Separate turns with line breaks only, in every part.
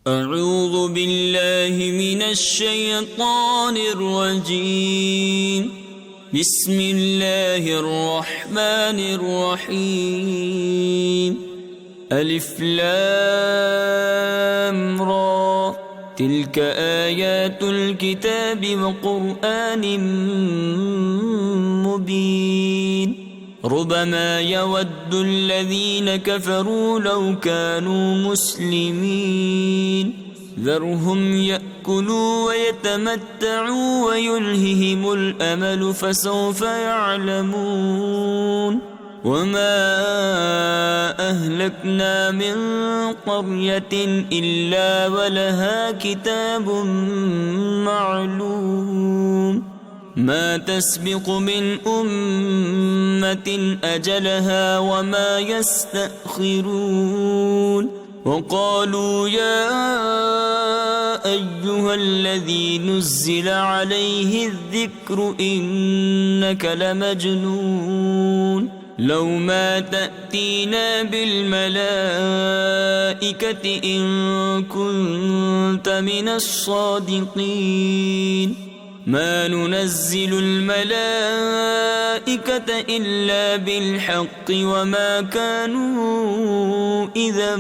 أعوذ بالله من الشيطان الرجيم. بسم الله الرحمن الرحيم. ألف لام را، تلك آيات الكتاب وقرآن مبين. ربما يود الذين كفروا لو كانوا مسلمين. ذرهم يأكلوا ويتمتعوا ويلههم الأمل فسوف يعلمون. وما أهلكنا من قرية إلا ولها كتاب معلوم. ما تسبق من أمة أجلها وما يستأخرون. وقالوا يا أيها الذي نزل عليه الذكر إنك لمجنون. لو ما تأتينا بالملائكة إن كنت من الصادقين. ما ننزل الملائكة إلا بالحق وما كانوا إذا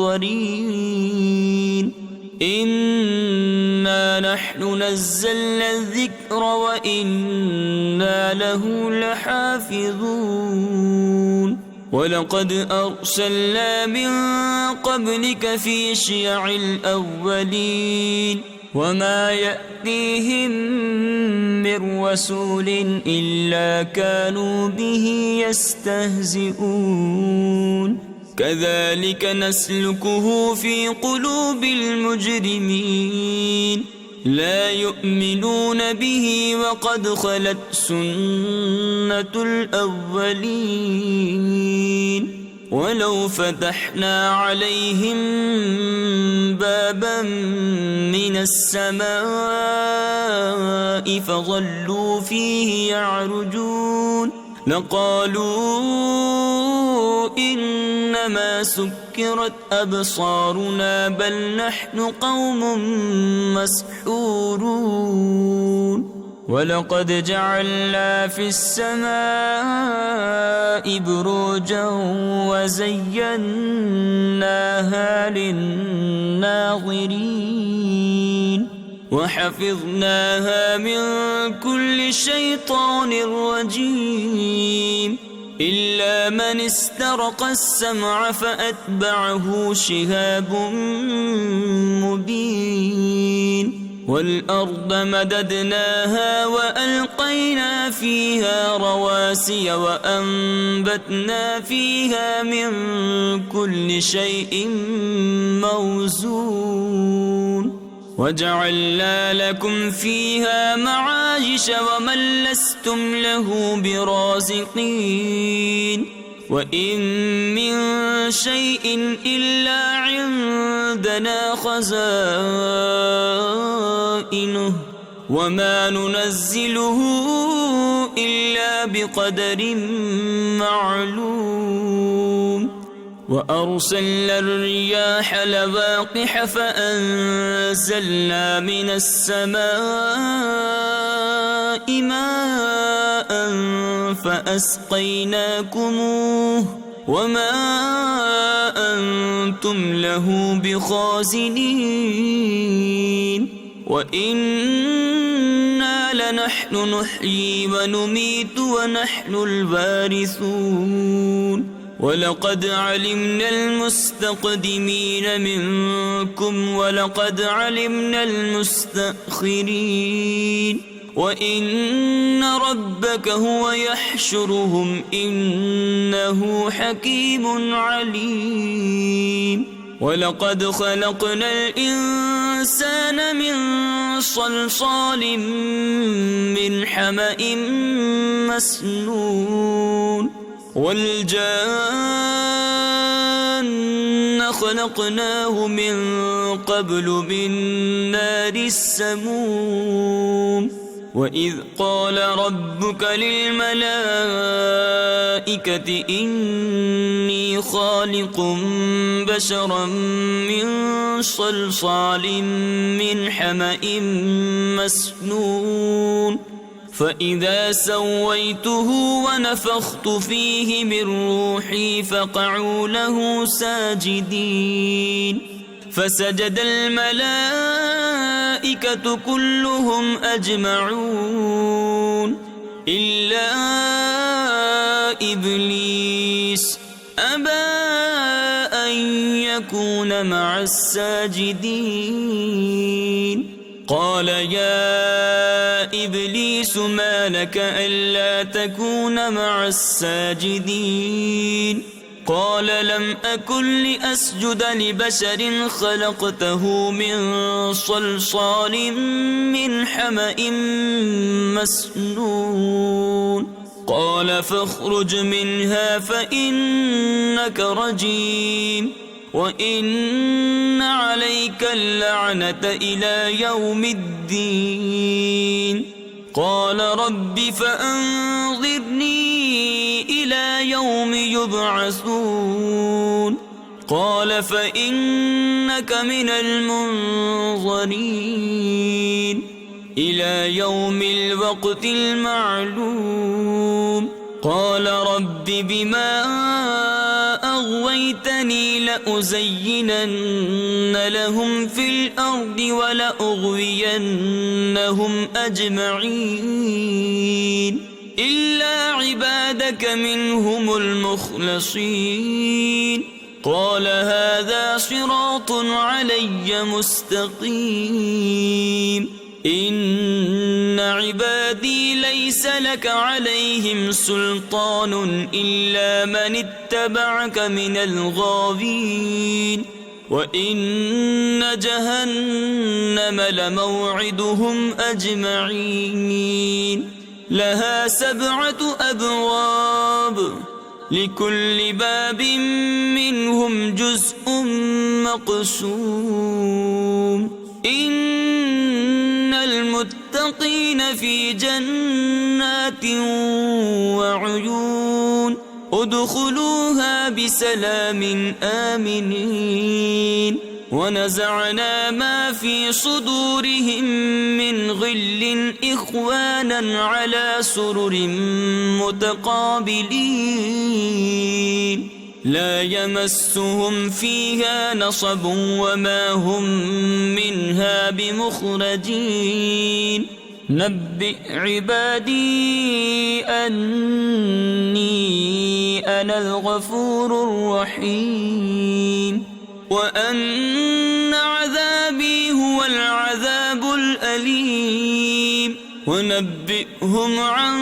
منظرين. إنا نحن نزلنا الذكر وإنا له لحافظون. ولقد أرسلنا من قبلك في شيع الأولين وما يأتيهم من رسول إلا كانوا به يستهزئون. كذلك نسلكه في قلوب المجرمين. لا يؤمنون به وقد خلت سنة الأولين. ولو فتحنا عليهم بابا من السماء فظلوا فيه يعرجون لقالوا إنما سكرت أبصارنا بل نحن قوم مسحورون. ولقد جعلنا في السماء بروجا وزيناها للناظرين وحفظناها من كل شيطان رجيم إلا من استرق السمع فأتبعه شهاب مبين. والأرض مددناها وألقينا فيها رواسي وأنبتنا فيها من كل شيء موزون. وجعلنا لكم فيها معايش ومن لستم له برازقين. وإن من شيء إلا عندنا خزائنه وما ننزله إلا بقدر معلوم. وأرسلنا الرياح لواقح فأنزلنا من السماء ماء فأسقيناكموه وما أنتم له بخازنين. وإنا لنحن نحيي ونميت ونحن الوارثون. ولقد علمنا المستقدمين منكم ولقد علمنا المستأخرين. وإن ربك هو يحشرهم إنه حكيم عليم. ولقد خلقنا الإنسان من صلصال من حمأ مسنون. والجان خلقناه من قبل من نار السموم. وإذ قال ربك للملائكة إني خالق بشرا من صلصال من حمأ مسنون فإذا سويته ونفخت فيه من روحي فقعوا له ساجدين فسجد الملائكة كلهم أجمعون إلا إبليس أبى أن يكون مع الساجدين قال يا إبليس ما لك ألا تكون مع الساجدين قال لم أكن لأسجد لبشر خلقته من صلصال من حمأ مسنون قال فاخرج منها فإنك رجيم وإن عليك اللعنة إلى يوم الدين قال رب فأنظرني إلى يوم يبعثون قال فإنك من المنظرين إلى يوم الوقت المعلوم قال رب بما أغويتني لأزينن لهم في الأرض ولأغوينهم أجمعين إلا عبادك منهم المخلصين قال هذا صراط علي مستقيم إن عبادي ليس لك عليهم سلطان إلا من اتبعك من الغاوين وإن جهنم لموعدهم أجمعين لها 7 أبواب لكل باب منهم جزء مقسوم إن المتقين في جنات وعيون ادخلوها بسلام آمنين ونزعنا ما في صدورهم من غل إخوانا على سرر متقابلين لا يمسهم فيها نصب وما هم منها بمخرجين نبئ عبادي أني أنا الغفور الرحيم وأن عذابي هو العذاب الأليم ونبئهم عن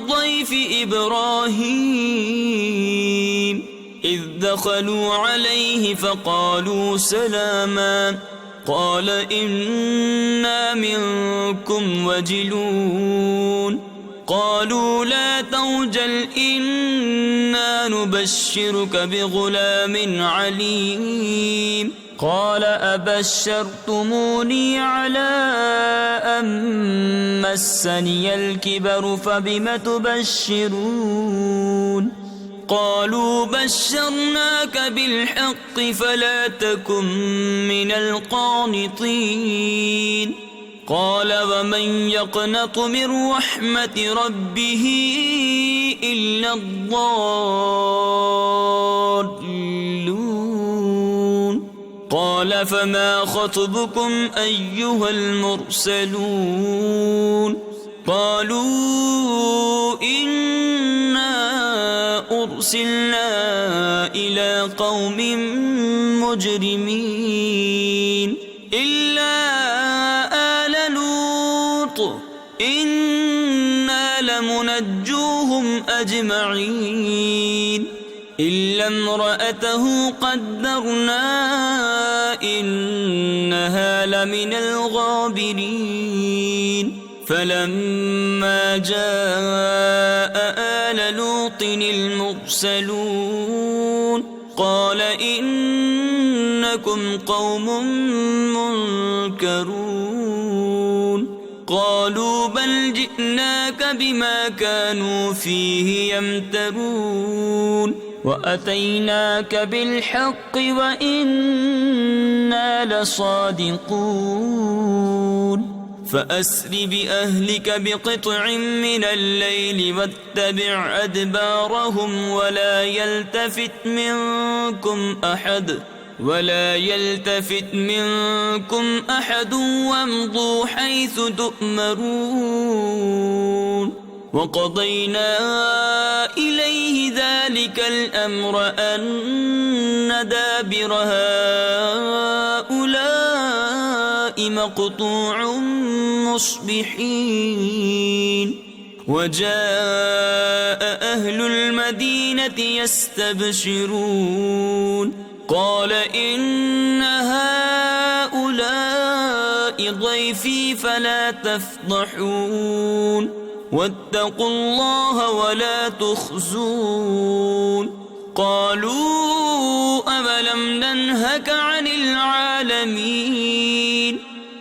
ضيف إبراهيم إذ دخلوا عليه فقالوا سلاما قال إنا منكم وجلون قالوا لا توجل إنا نبشرك بغلام عليم قال أبشرتموني على أن مسني الكبر فبم تبشرون قالوا بشرناك بالحق فلا تكن من القانطين قال ومن يقنط من رحمة ربه إلا الضالون قال فما خطبكم أيها المرسلون قالوا إنا أرسلنا إلى قوم مجرمين إلا آل لوط إنا لمنجوهم أجمعين إلا امرأته قدرنا إنها لمن الغابرين فلما جاء آل لوط المرسلون قال إنكم قوم منكرون قالوا بل جئناك بما كانوا فيه يمترون وأتيناك بالحق وإنا لصادقون فأسر بأهلك بقطع من الليل واتبع أدبارهم ولا يلتفت منكم أحد وامضوا حيث تؤمرون وقضينا إليه ذلك الأمر أن دابر هؤلاء مقطوع مصبحين وجاء أهل المدينة يستبشرون قال إن هؤلاء ضيفي فلا تفضحون واتقوا الله ولا تخزون قالوا أولم ننهك عن العالمين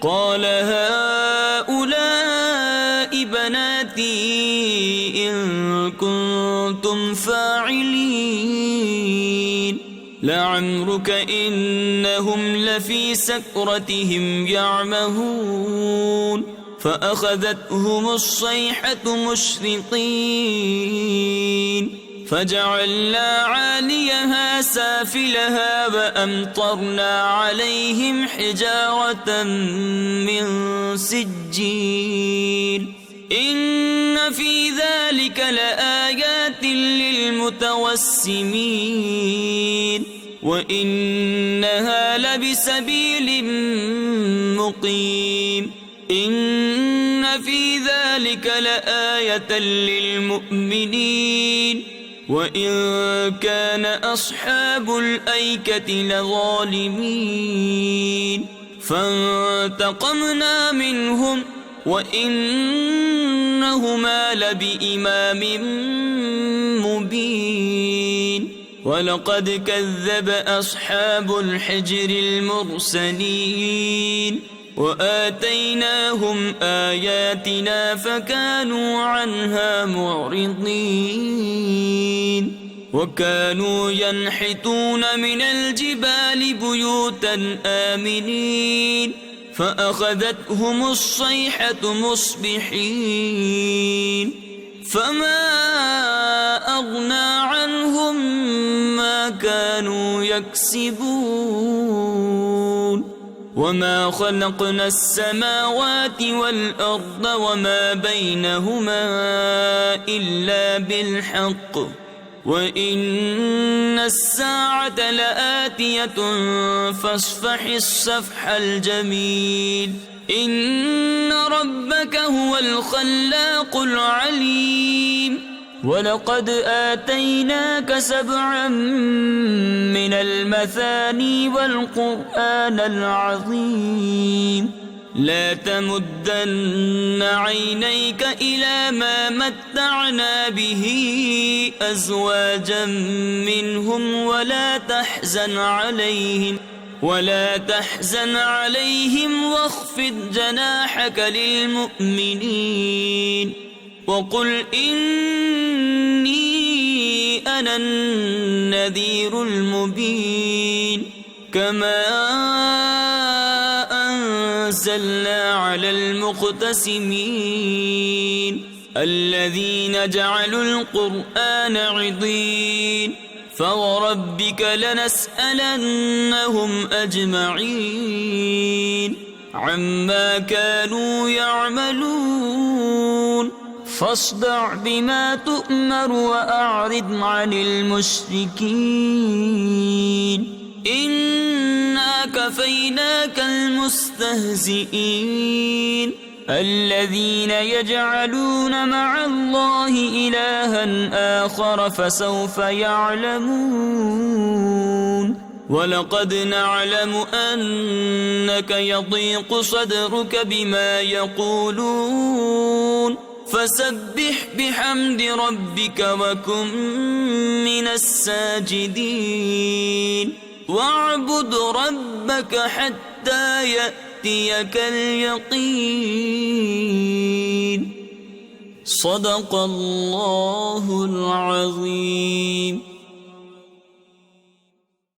قال هؤلاء بناتي إن كنتم فاعلين لعمرك إنهم لفي سكرتهم يعمهون فأخذتهم الصيحة مشرقين فجعلنا عاليها سافلها وأمطرنا عليهم حجارة من سجيل إن في ذلك لآيات للمتوسمين وإنها لبسبيل مقيم إن في ذلك لآية للمؤمنين وإن كان أصحاب الأيكة لظالمين فانتقمنا منهم وإنهما لبإمام مبين ولقد كذب أصحاب الحجر المرسلين وآتيناهم آياتنا فكانوا عنها معرضين وكانوا ينحتون من الجبال بيوتا آمنين فأخذتهم الصيحة مصبحين فما أغنى عنهم ما كانوا يكسبون وما خلقنا السماوات والأرض وما بينهما إلا بالحق وإن الساعة لآتية فاصفح الصفح الجميل إن ربك هو الخلاق العليم ولقد آتيناك 7 من المثاني والقرآن العظيم لا تمدن عينيك إلى ما متعنا به أزواجا منهم ولا تحزن عليهم واخفض جناحك للمؤمنين وقل إني أنا النذير المبين كما أنزلنا على المقتسمين الذين جعلوا القرآن عضين فوربك لنسألنهم أجمعين عما كانوا يعملون فاصدع بما تؤمر وأعرض عن المشركين إنا كفيناك المستهزئين الذين يجعلون مع الله إلها آخر فسوف يعلمون ولقد نعلم أنك يضيق صدرك بما يقولون فسبح بحمد ربك وكن من الساجدين واعبد ربك حتى يأتيك يأتيك اليقين صدق الله العظيم.